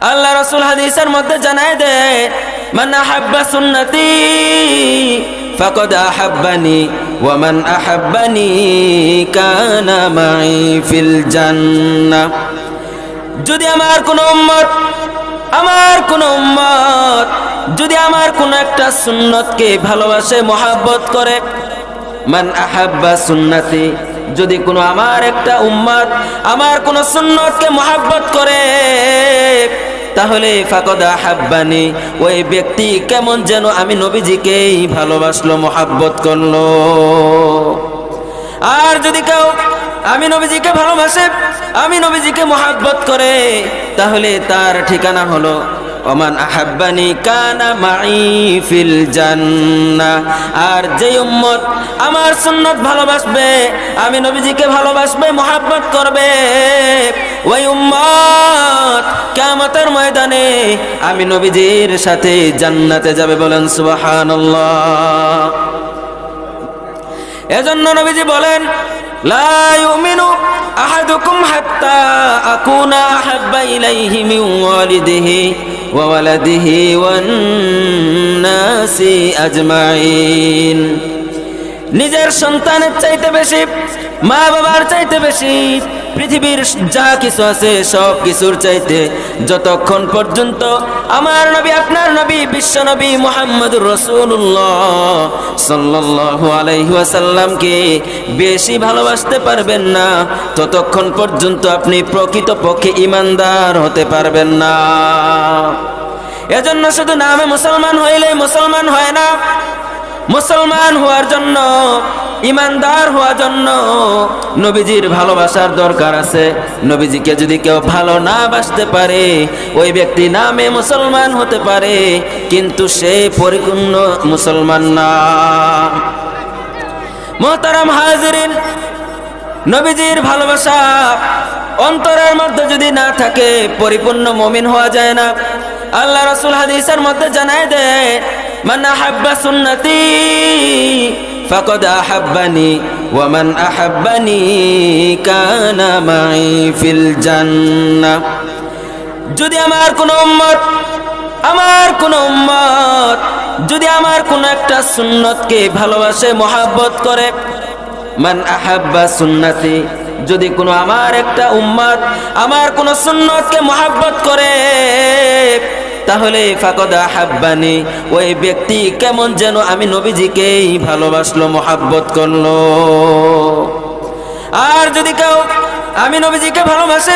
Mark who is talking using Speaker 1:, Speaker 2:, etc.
Speaker 1: আল্লাহ রাসূল হাদিসের মধ্যে জানায় দেয়, মান আহাব্বা সুন্নতি ফাকাদ আহাব্বানি ওয়া মান আহাব্বানি কানা মাই ফিল জান্নাহ। যদি আমার কোন উম্মত যদি আমার কোন একটা সুন্নতকে ভালোবাসে, মহব্বত করে, মান আহাব্বা সুন্নতি, যদি কোনো আমার একটা উম্মত আমার কোন সুন্নতকে মহব্বত করে, তাহলে ফাকাদ আহাব্বানি, ওই ব্যক্তি কেমন যেন আমি নবীজিকেই ভালোবাসলো, মহব্বত করলো। আর যদি কেউ আমি নবীজিকে ভালোবাসে, আমি নবীজিকে মহব্বত করে, তাহলে তার ঠিকানা হলো ওমান আহাব্বানি কানা মাই ফিল জান্নাহ। আর যে উম্মত আমার সুন্নত ভালোবাসবে, আমি নবীজিকে ভালোবাসবে, মহব্বত করবে, ওই উম্মত কিয়ামতের ময়দানে আমি নবীজির সাথে জান্নাতে যাবে। বলেন সুবহানাল্লাহ। এজন্য নবীজি বলেন, লা ইউমিনু আহাদুকুম হাত্তা আকুনা আহাব্বা ইলাইহি মিন ওয়ালিদিহি ওয়া ওয়ালাদিহি ওয়ান নাসি আজমাইন। নিজের সন্তানের চাইতে বেশি, মা বাবার চাইতে বেশি, পৃথিবীর যা কিছু আছে সব কিছুর চাইতে যতক্ষণ পর্যন্ত আমার নবী, আপনার নবী, বিশ্ব নবী মুহাম্মদুর রাসূলুল্লাহ সাল্লাল্লাহু আলাইহি ওয়াসাল্লামকে বেশি ভালোবাসতে পারবেন না, ততক্ষণ পর্যন্ত আপনি প্রকৃতপক্ষে ঈমানদার হতে পারবেন না। এজন্য শুধু নামে মুসলমান হইলেই মুসলমান হয় না। মুসলমান হওয়ার জন্য, ঈমানদার হওয়ার জন্য নবীজির ভালোবাসার দরকার আছে। নবীজিকে যদি কেউ ভালো না বাসতে পারে, ওই ব্যক্তি নামে মুসলমান হতে পারে, কিন্তু সে পরিপূর্ণ মুসলমান না। মুহতারাম হাজিরিন, নবীজির ভালোবাসা অন্তরের মধ্যে যদি না থাকে, পরিপূর্ণ মুমিন হওয়া যায় না। আল্লাহ রাসূল হাদিসের মধ্যে জানায় দেয়, মান আহাব্বা সুন্নতি ফাকাদ আহাব্বানি ওয়া মান আহাব্বানি কানা মাই ফিল জান্নাহ। যদি আমার কোন উম্মত যদি আমার কোন একটা সুন্নতকে ভালোবাসে, মহব্বত করে, মান আহাব্বা সুন্নতি, যদি কোনো আমার একটা উম্মত আমার কোন সুন্নতকে মহব্বত করে, তাহলে ফাকাদ আহাব্বানি, ওই ব্যক্তি কেমন যেন আমি নবীজিকেই ভালোবাসলো, মহব্বত করলো। আর যদি কেউ আমি নবীজিকে ভালোবাসে,